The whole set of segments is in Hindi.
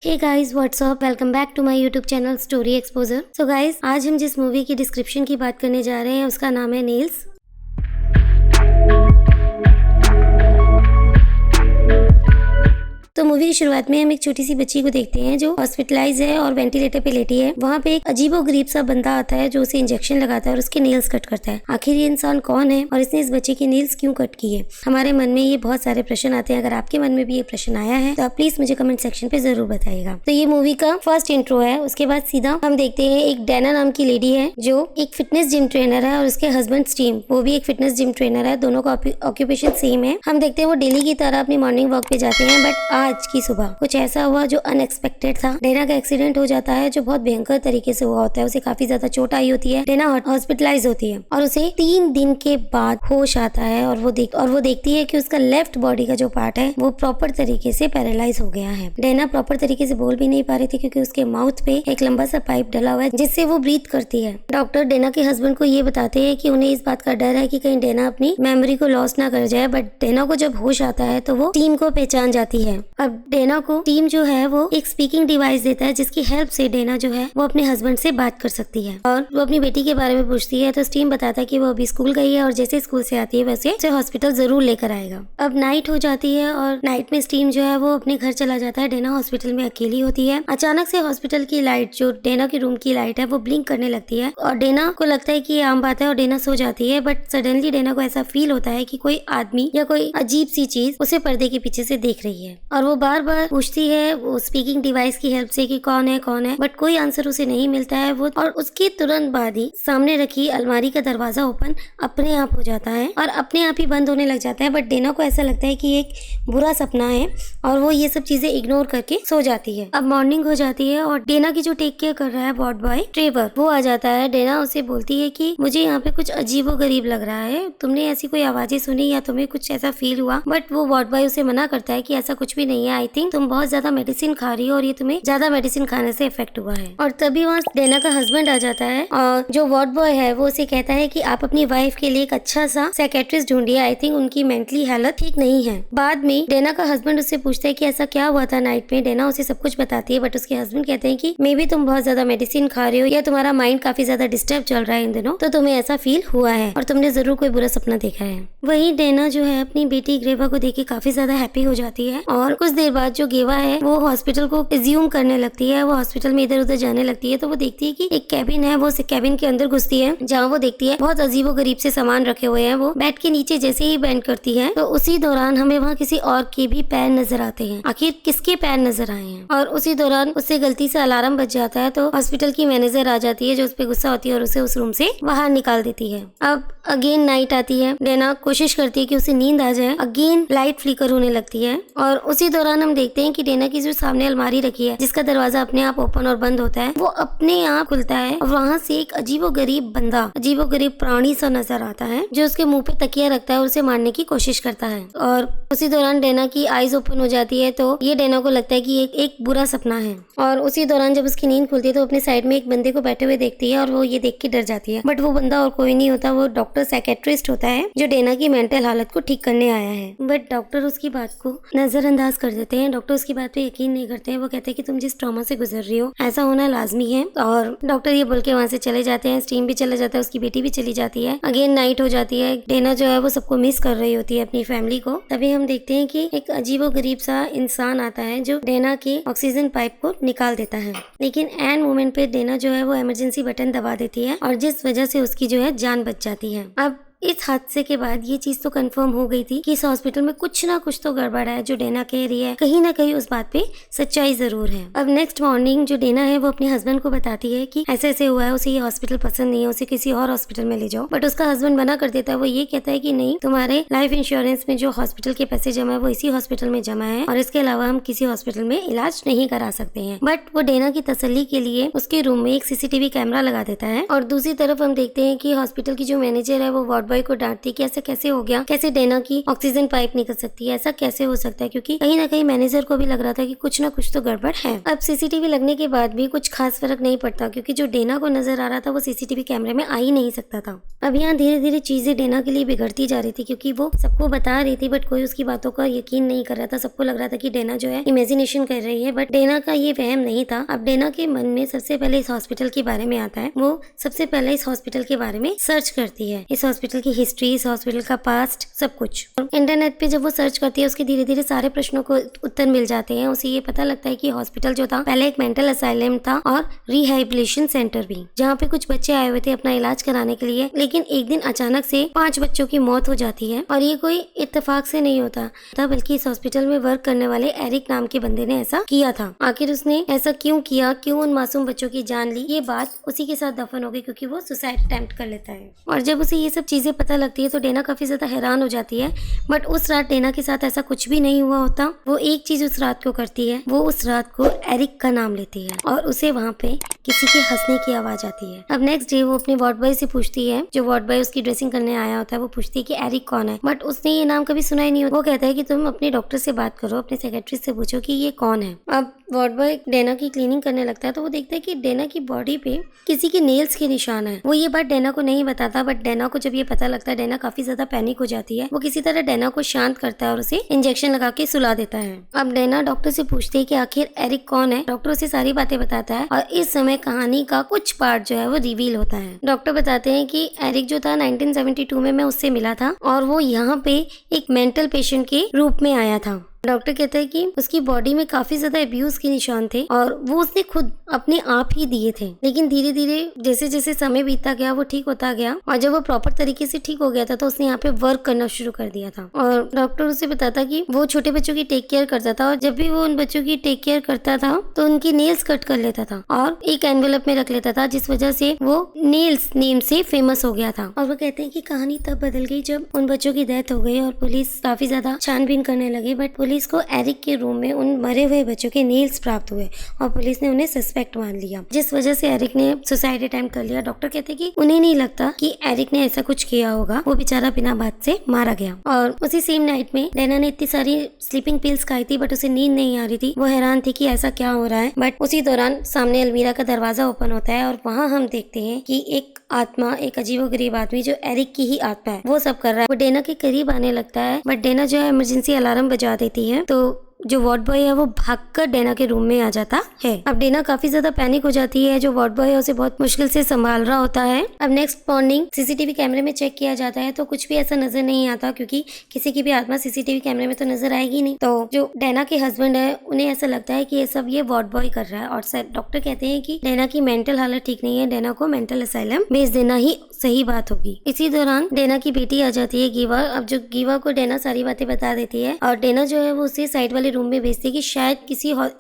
Hey guys what's up, welcome back to my YouTube channel story exposure. So guys, आज हम जिस मूवी की डिस्क्रिप्शन की बात करने जा रहे हैं उसका नाम है नेल्स। तो मूवी की शुरुआत में हम एक छोटी सी बच्ची को देखते हैं जो हॉस्पिटलाइज है और वेंटिलेटर पे लेटी है। वहाँ पे एक अजीबोगरीब सा बंदा आता है जो उसे इंजेक्शन लगाता है और उसके नेल्स कट करता है। आखिर ये इंसान कौन है और इसने इस बच्चे के नेल्स क्यों कट किए? हमारे मन में ये बहुत सारे प्रश्न आते हैं। अगर आपके मन में भी ये प्रश्न आया है तो आप प्लीज मुझे कमेंट सेक्शन पे जरूर बताइएगा। तो ये मूवी का फर्स्ट इंट्रो है। उसके बाद सीधा हम देखते हैं एक डैना नाम की लेडी है जो एक फिटनेस जिम ट्रेनर है और उसके हस्बैंड स्टीव, वो भी एक फिटनेस जिम ट्रेनर है। दोनों का ऑक्यूपेशन सेम है। हम देखते हैं वो डेली की तरह अपनी मॉर्निंग वॉक पे जाते हैं, बट आज की सुबह कुछ ऐसा हुआ जो अनएक्सपेक्टेड था। डेना का एक्सीडेंट हो जाता है जो बहुत भयंकर तरीके से हुआ होता है। उसे काफी ज्यादा चोट आई होती है। डेना हॉस्पिटलाइज होती है और उसे 3 दिन के बाद होश आता है और वो देखती है कि उसका लेफ्ट बॉडी का जो पार्ट है वो प्रॉपर तरीके से पैरालाइज हो गया है। डेना प्रॉपर तरीके से बोल भी नहीं पा रही थी क्योंकि उसके माउथ पे एक लंबा सा पाइप डला हुआ है जिससे वो ब्रीथ करती है। डॉक्टर डेना के हस्बैंड को ये बताते हैं कि उन्हें इस बात का डर है कि कहीं डेना अपनी मेमोरी को लॉस ना कर जाए, बट डेना को जब होश आता है तो वो टीम को पहचान जाती है। अब डेना को टीम जो है वो एक स्पीकिंग डिवाइस देता है जिसकी हेल्प से डेना जो है वो अपने हस्बैंड से बात कर सकती है और वो अपनी बेटी के बारे में पूछती है। तो टीम बताता है कि वो अभी स्कूल गई है और जैसे स्कूल से आती है वैसे उसे हॉस्पिटल जरूर लेकर आएगा। अब नाइट हो जाती है और नाइट में टीम जो है वो अपने घर चला जाता है। डेना हॉस्पिटल में अकेली होती है। अचानक से हॉस्पिटल की लाइट, जो डेना के रूम की लाइट है, वो ब्लिंक करने लगती है और डेना को लगता है कि ये आम बात है और डेना सो जाती है। बट सडनली डेना को ऐसा फील होता है कि कोई आदमी या कोई अजीब सी चीज उसे पर्दे के पीछे से देख रही है और वो बार बार पूछती है वो स्पीकिंग डिवाइस की हेल्प से कि कौन है, बट कोई आंसर उसे नहीं मिलता है। वो और उसके तुरंत बाद ही सामने रखी अलमारी का दरवाजा ओपन अपने आप हो जाता है और अपने आप ही बंद होने लग जाता है। बट डेना को ऐसा लगता है कि एक बुरा सपना है और वो ये सब चीजें इग्नोर करके सो जाती है। अब मॉर्निंग हो जाती है और डेना की जो टेक केयर कर रहा है वार्ड बॉय ट्रेवर, वो आ जाता है। डेना उसे बोलती है कि मुझे यहाँ पे कुछ अजीबो गरीब लग रहा है, तुमने ऐसी कोई आवाजें सुनी या तुम्हें कुछ ऐसा फील हुआ? बट वो वार्ड बॉय उसे मना करता है कि ऐसा कुछ भी नहीं है, आई थिंक तुम बहुत ज्यादा मेडिसिन खा रही हो और ये तुम्हें ज्यादा मेडिसिन खाने से इफेक्ट हुआ है। और तभी वहाँ डेना का हस्बैंड आ जाता है और जो वार्ड बॉय है वो उसे कहता है कि आप अपनी वाइफ के लिए एक अच्छा सा साइकेट्रिस्ट ढूंढिए, आई थिंक उनकी मेंटली हालत ठीक नहीं है। बाद में डेना का हस्बैंड उससे पूछता है कि ऐसा क्या हुआ था नाइट में। डेना उसे सब कुछ बताती है, बट उसके हस्बैंड कहते हैं कि मे बी तुम बहुत ज्यादा मेडिसिन खा रहे हो या तुम्हारा माइंड काफी ज्यादा डिस्टर्ब चल रहा है इन दिनों, तो तुम्हें ऐसा फील हुआ है और तुमने जरूर कोई बुरा सपना देखा है। वही डेना जो है अपनी बेटी ग्रेवा को देख के काफी ज्यादा हैप्पी हो जाती है और कुछ देर बाद जो गेवा है वो हॉस्पिटल को एज्यूम करने लगती है। वो हॉस्पिटल में इधर उधर जाने लगती है तो वो देखती है कि एक कैबिन है। वो उस कैबिन के अंदर घुसती है जहाँ वो देखती है बहुत अजीबो गरीब से सामान रखे हुए हैं। वो बेड के नीचे जैसे ही बेंड करती है तो उसी दौरान हमें वहाँ किसी और के भी पैर नजर आते हैं। आखिर किसके पैर नजर आए हैं? और उसी दौरान उससे गलती से अलार्म बज जाता है तो हॉस्पिटल की मैनेजर आ जाती है जो उस पर गुस्सा होती है और उसे उस रूम से बाहर निकाल देती है। अब अगेन नाइट आती है। डेना कोशिश करती है कि उसे नींद आ जाए। अगेन लाइट फ्लिकर होने लगती है और उसी दौरान हम देखते हैं कि डेना की जो सामने अलमारी रखी है जिसका दरवाजा अपने आप ओपन और बंद होता है वो अपने आप खुलता है और वहाँ से एक अजीबोगरीब बंदा, अजीबोगरीब प्राणी सा नजर आता है जो उसके मुंह पे तकिया रखता है और उसे मारने की कोशिश करता है। और उसी दौरान डेना की आईज ओपन हो जाती है तो ये डेना को लगता है कि एक बुरा सपना है। और उसी दौरान जब उसकी नींद खुलती है तो अपने साइड में एक बंदे को बैठे हुए देखती है और वो ये देख के डर जाती है। बट वो बंदा और कोई नहीं होता, वो डॉक्टर साइकेट्रिस्ट होता है जो डेना की मेंटल हालत को ठीक करने आया है। बट डॉक्टर उसकी बात को नजरअंदाज कर देते हैं। डॉक्टर उसकी बात पे यकीन नहीं करते हैं। वो कहते हैं कि तुम जिस ट्रॉमा से गुजर रही हो ऐसा होना लाजमी है। और डॉक्टर ये बोल के वहाँ से चले जाते हैं। स्टीम भी चला जाता है, उसकी बेटी भी चली जाती है। अगेन नाइट हो जाती है। डेना जो है वो सबको मिस कर रही होती है, अपनी फैमिली को। तभी हम देखते हैं कि एक अजीबोगरीब सा इंसान आता है जो डेना के ऑक्सीजन पाइप को निकाल देता है। लेकिन एन मोमेंट पे डेना जो है वो इमरजेंसी बटन दबा देती है और जिस वजह से उसकी जो है जान बच जाती है। अब इस हादसे के बाद ये चीज तो कंफर्म हो गई थी कि इस हॉस्पिटल में कुछ ना कुछ तो गड़बड़ है। जो डेना कह रही है कहीं ना कहीं उस बात पे सच्चाई जरूर है। अब नेक्स्ट मॉर्निंग जो डेना है वो अपने हस्बैंड को बताती है कि ऐसे ऐसे हुआ है, उसे ये हॉस्पिटल पसंद नहीं है, उसे किसी और हॉस्पिटल में ले जाओ। बट उसका हस्बैंड मना कर देता है। वो ये कहता है कि नहीं, तुम्हारे लाइफ इंश्योरेंस में जो हॉस्पिटल के पैसे जमा है वो इसी हॉस्पिटल में जमा है और इसके अलावा हम किसी हॉस्पिटल में इलाज नहीं करा सकते हैं। बट वो डेना की तसल्ली के लिए उसके रूम में एक CCTV कैमरा लगा देता है। और दूसरी तरफ हम देखते हैं कि हॉस्पिटल की जो मैनेजर है वो वार्ड बॉय को डांटती कि ऐसा कैसे हो गया, कैसे डेना की ऑक्सीजन पाइप निकल सकती है, ऐसा कैसे हो सकता है, क्योंकि कहीं ना कहीं मैनेजर को भी लग रहा था कि कुछ ना कुछ तो गड़बड़ है। अब सीसीटीवी लगने के बाद भी कुछ खास फर्क नहीं पड़ता, क्योंकि जो डेना को नजर आ रहा था वो सीसीटीवी कैमरे में आ ही नहीं सकता था। अब यहाँ धीरे धीरे चीजें डेना के लिए बिगड़ती जा रही थी, क्योंकि वो सबको बता रही थी बट कोई उसकी बातों का यकीन नहीं कर रहा था। सबको लग रहा था कि डेना जो है इमेजिनेशन कर रही है, बट डेना का ये वहम नहीं था। अब डेना के मन में सबसे पहले इस हॉस्पिटल के बारे में आता है। वो सबसे पहले इस हॉस्पिटल के बारे में सर्च करती है, इस हॉस्पिटल की हिस्ट्री, इस हॉस्पिटल का पास्ट, सब कुछ। इंटरनेट पे जब वो सर्च करती है उसके धीरे धीरे सारे प्रश्नों को उत्तर मिल जाते हैं। उसे ये पता लगता है कि हॉस्पिटल जो था पहले एक मेंटल असाइलम था और रिहेबिलिटेशन सेंटर भी, जहाँ पे कुछ बच्चे आए हुए थे अपना इलाज कराने के लिए। लेकिन एक दिन अचानक से 5 बच्चों की मौत हो जाती है, और ये कोई इत्तेफाक से नहीं होता था, बल्कि इस हॉस्पिटल में वर्क करने वाले एरिक नाम के बंदे ने ऐसा किया था। आखिर उसने ऐसा क्यों किया, क्यों उन मासूम बच्चों की जान ली, ये बात उसी के साथ दफन हो गई, क्योंकि वो सुसाइड अटेम्प्ट कर लेता है। और जब उसे ये सब चीजें पता लगती है तो डेना काफी ज्यादा हैरान हो जाती है। बट उस रात डेना के साथ ऐसा कुछ भी नहीं हुआ होता। वो एक चीज उस रात को करती है, वो उस रात को एरिक का नाम लेती है, और उसे वहाँ पे किसी के हंसने की आवाज आती है। अब नेक्स्ट डे वो अपने वार्ड बॉय से पूछती है, जो वार्ड बॉय उसकी ड्रेसिंग करने आया होता है, वो पूछती है कि एरिक कौन है, बट उसने ये नाम कभी सुना ही नहीं होता। वो कहता है कि तुम अपने डॉक्टर से बात करो, अपने सेक्रेटरी से पूछो कि ये कौन है। अब वार्ड बॉय डेना की क्लीनिंग करने लगता है, तो वो देखता है कि डेना की बॉडी पे किसी के नेल्स के निशान है। वो ये बात डेना को नहीं बताता, बट डेना को जब ये पता लगता है डेना काफी ज्यादा पैनिक हो जाती है। वो किसी तरह डेना को शांत करता है और उसे इंजेक्शन लगा के सुला देता है। अब डेना डॉक्टर से पूछती है कि आखिर एरिक कौन है। डॉक्टर उसे सारी बातें बताता है, और इस समय कहानी का कुछ पार्ट जो है वो रिवील होता है। डॉक्टर बताते हैं कि एरिक जो था 1972 में मैं उससे मिला था, और वो यहाँ पे एक मेंटल पेशेंट के रूप में आया था। डॉक्टर कहता है कि उसकी बॉडी में काफी ज्यादा अब्यूज के निशान थे, और वो उसने खुद अपने आप ही दिए थे। लेकिन धीरे धीरे जैसे जैसे समय बीतता गया वो ठीक होता गया, और जब वो प्रॉपर तरीके से ठीक हो गया था तो उसने यहाँ पे वर्क करना शुरू कर दिया था। और डॉक्टर उसे बताता कि वो छोटे बच्चों की टेक केयर करता था, और जब भी वो उन बच्चों की टेक केयर करता था तो उनकी नेल्स कट कर लेता था और एक एनवेलप में रख लेता था, जिस वजह से वो नेल्स नेम से फेमस हो गया था। और वो कहते हैं कि कहानी तब बदल गई जब उन बच्चों की डेथ हो गई और पुलिस काफी ज्यादा छानबीन करने लगी, बट पुलिस को एरिक के रूम में उन मरे हुए बच्चों के नेल्स प्राप्त हुए, और पुलिस ने उन्हें सस्पेक्ट मान लिया, जिस वजह से एरिक ने सुसाइड अटेम्प्ट कर लिया। डॉक्टर कहते हैं कि उन्हें नहीं लगता कि एरिक ने ऐसा कुछ किया होगा, वो बेचारा बिना बात से मारा गया। और उसी सेम नाइट में डेना ने इतनी सारी स्लीपिंग पिल्स खाई थी, बट उसे नींद नहीं आ रही थी। वो हैरान थी कि ऐसा क्या हो रहा है। बट उसी दौरान सामने अलमीरा का दरवाजा ओपन होता है, और वहाँ हम देखते हैं कि एक आत्मा, एक अजीबोगरीब आदमी जो एरिक की ही आत्मा है, वो सब कर रहा है। वो डेना के करीब आने लगता है, बट डेना जो है इमरजेंसी अलार्म बजा देती है, तो जो वार्ड बॉय है वो भागकर डेना के रूम में आ जाता है। अब डेना काफी ज्यादा पैनिक हो जाती है। जो वार्ड बॉय है उसे बहुत मुश्किल से संभाल रहा होता है। अब नेक्स्ट मॉर्निंग सीसीटीवी कैमरे में चेक किया जाता है, तो कुछ भी ऐसा नजर नहीं आता, क्योंकि किसी की भी आत्मा सीसीटीवी कैमरे में तो नजर आएगी नहीं। तो जो डेना के हस्बैंड है उन्हें ऐसा लगता है कि ये सब ये वार्ड बॉय कर रहा है, और डॉक्टर कहते हैं कि डेना की मेंटल हालत ठीक नहीं है, डेना को मेंटल असाइलम भेज देना ही सही बात होगी। इसी दौरान डेना की बेटी आ जाती है, गीवा। अब जो गीवा को डेना सारी बातें बता देती है, और डेना जो है वो उसे साइड वाले रूम में भेजती है कि शायद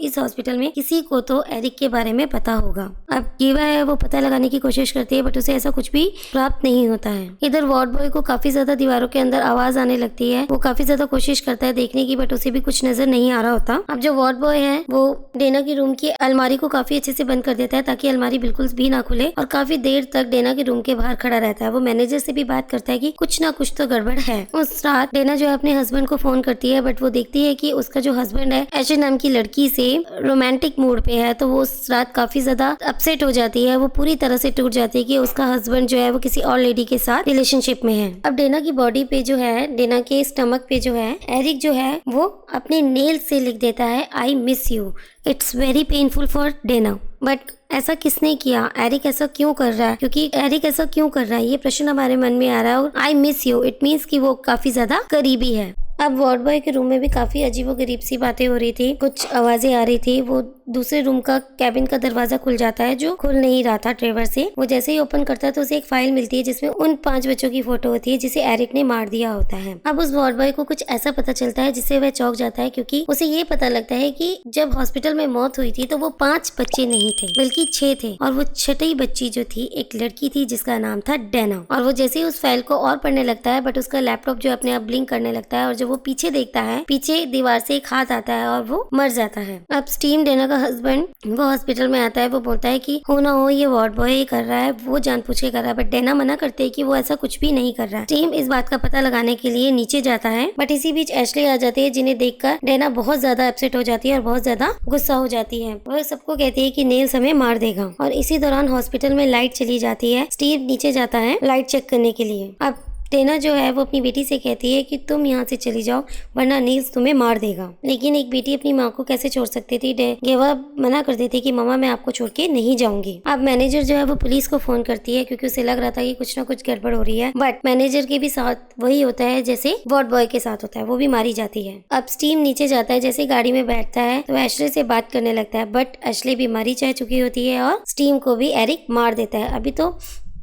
इस हॉस्पिटल में किसी को तो एरिक के बारे में पता होगा। अब गीवा है वो पता लगाने की कोशिश करती है, बट उसे ऐसा कुछ भी प्राप्त नहीं होता है। इधर वार्ड बॉय को काफी ज्यादा दीवारों के अंदर आवाज आने लगती है। वो काफी ज्यादा कोशिश करता है देखने की, बट उसे भी कुछ नजर नहीं आ रहा होता। अब जो वार्ड बॉय है वो डेना की रूम की अलमारी को काफी अच्छे से बंद कर देता है, ताकि अलमारी बिल्कुल भी ना खुले, और काफी देर तक डेना के रूम के बाहर खड़ा रहता है। वो मैनेजर से भी बात करता है कि कुछ ना कुछ तो गड़बड़ है। उस रात डेना जो है अपने हस्बैंड को फोन करती है, बट वो देखती है कि उसका जो हस्बैंड है एशे नाम की लड़की से रोमांटिक मूड पे है, तो वो उस रात काफी ज्यादा अपसेट हो जाती है। वो पूरी तरह से टूट जाती है कि उसका हस्बैंड जो है वो किसी और लेडी के साथ रिलेशनशिप में है। अब डेना की बॉडी पे जो है, डेना के स्टमक पे जो है, एरिक जो है वो अपने नेल से लिख देता है I miss you. It's very painful for Dena. But ऐसा किसने किया, एरिक ऐसा क्यों कर रहा है, क्योंकि एरिक ऐसा क्यों कर रहा है ये प्रश्न हमारे मन में आ रहा है। और आई मिस यू इट मीन्स कि वो काफी ज्यादा करीबी है। अब वार्ड बॉय के रूम में भी काफी अजीबोगरीब सी बातें हो रही थी, कुछ आवाजें आ रही थी। वो दूसरे रूम का कैबिन का दरवाजा खुल जाता है, जो खुल नहीं रहा था ट्रेवर से। वो जैसे ही ओपन करता है तो उसे एक फाइल मिलती है जिसमें उन 5 बच्चों की फोटो होती है जिसे एरिक ने मार दिया होता है। अब उस वार्ड बॉय को कुछ ऐसा पता चलता है जिससे वह चौंक जाता है, क्योंकि उसे ये पता लगता है कि जब हॉस्पिटल में मौत हुई थी तो वो 5 बच्चे नहीं थे बल्कि 6 थे, और वो 6ठी बच्ची जो थी एक लड़की थी जिसका नाम था डेना। और वो जैसे ही उस फाइल को और पढ़ने लगता है, बट उसका लैपटॉप जो अपने आप ब्लिंक करने लगता है, और जब वो पीछे देखता है, पीछे दीवार से एक हाथ आता है और वो मर जाता है। अब स्टीव, डेना का हस्बैंड, वो हॉस्पिटल में आता है। वो बोलता है कि हो ना हो ये वार्ड बॉय ही कर रहा है, वो जानबूझ के कर रहा है, बट डेना मना करते है कि वो ऐसा कुछ भी नहीं कर रहा है। स्टीव इस बात का पता लगाने के लिए नीचे जाता है, बट इसी बीच एशली आ जाती है, जिन्हें देखकर डेना बहुत ज्यादा अपसेट हो जाती है और बहुत ज्यादा गुस्सा हो जाती है। वह सबको कहती है कि नेल्स हमें मार देगा। और इसी दौरान हॉस्पिटल में लाइट चली जाती है। स्टीव नीचे जाता है लाइट चेक करने के लिए। अब डेना जो है वो अपनी बेटी से कहती है कि तुम यहाँ से चली जाओ वरना नील्स तुम्हें मार देगा। लेकिन एक बेटी अपनी माँ को कैसे छोड़ सकती थी। गेवा मना कर देती कि मामा मैं आपको छोड़ के नहीं जाऊंगी। अब मैनेजर जो है वो पुलिस को फोन करती है क्योंकि उसे लग रहा था कि कुछ ना कुछ गड़बड़ हो रही है, बट मैनेजर के भी साथ वही होता है जैसे वार्ड बॉय के साथ होता है, वो भी मारी जाती है। अब स्टीव नीचे जाता है, जैसे गाड़ी में बैठता है तो एशले से बात करने लगता है, बट एशले भी मारी जा चुकी होती है और स्टीव को भी एरिक मार देता है। अभी तो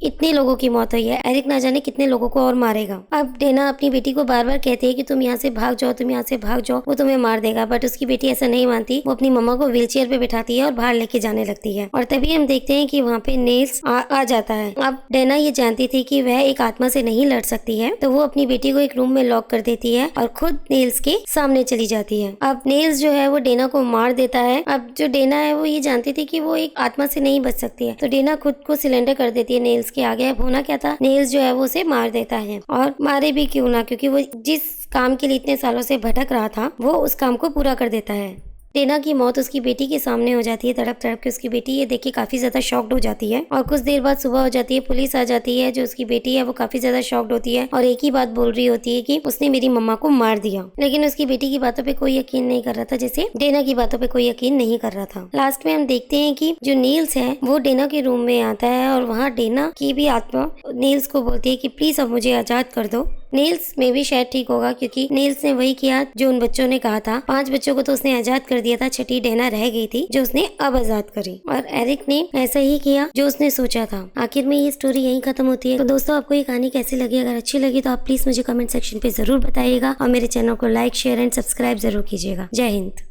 इतने लोगों की मौत हुई है, एरिक ना जाने कितने लोगों को और मारेगा। अब डेना अपनी बेटी को बार बार कहती है कि तुम यहाँ से भाग जाओ, तुम यहाँ से भाग जाओ, वो तुम्हें मार देगा, बट उसकी बेटी ऐसा नहीं मानती। वो अपनी मम्मा को व्हीलचेयर पे बिठाती है और बाहर लेके जाने लगती है। और तभी हम देखते हैं कि वहाँ पे नेल्स आ जाता है। अब डेना ये जानती थी कि वह एक आत्मा से नहीं लड़ सकती है, तो वो अपनी बेटी को एक रूम में लॉक कर देती है और खुद नेल्स के सामने चली जाती है। अब नेल्स जो है वो डेना को मार देता है। अब जो डेना है वो ये जानती थी कि वो एक आत्मा से नहीं बच सकती है, तो डेना खुद को सिलेंडर कर देती है नेल्स के आगे। अब होना क्या था, नेल्स जो है वो उसे मार देता है, और मारे भी क्यों ना, क्योंकि वो जिस काम के लिए इतने सालों से भटक रहा था वो उस काम को पूरा कर देता है। डेना की मौत उसकी बेटी के सामने हो जाती है, तड़प तड़प के। उसकी बेटी ये देख के काफी ज्यादा शॉक्ड हो जाती है और कुछ देर बाद सुबह हो जाती है। पुलिस आ जाती है। जो उसकी बेटी है वो काफी ज्यादा शॉक्ड होती है और एक ही बात बोल रही होती है कि उसने मेरी मम्मा को मार दिया। लेकिन उसकी बेटी की बातों पे कोई यकीन नहीं कर रहा था, जैसे डेना की बातों पे कोई यकीन नहीं कर रहा था। लास्ट में हम देखते हैं कि जो नील्स है वो डेना के रूम में आता है और वहाँ डेना की भी आत्मा नील्स को बोलती है कि प्लीज अब मुझे आजाद कर दो। नील्स में भी शायद ठीक होगा क्योंकि नील्स ने वही किया जो उन बच्चों ने कहा था। 5 बच्चों को तो उसने आजाद कर दिया था, छठी डेना रह गई थी जो उसने अब आजाद करी, और एरिक ने ऐसा ही किया जो उसने सोचा था। आखिर में ये स्टोरी यहीं खत्म होती है। तो दोस्तों आपको ये कहानी कैसी लगी? अगर अच्छी लगी तो आप प्लीज मुझे कमेंट सेक्शन पे जरूर बताइएगा और मेरे चैनल को लाइक, शेयर एंड सब्सक्राइब जरूर कीजिएगा। जय हिंद।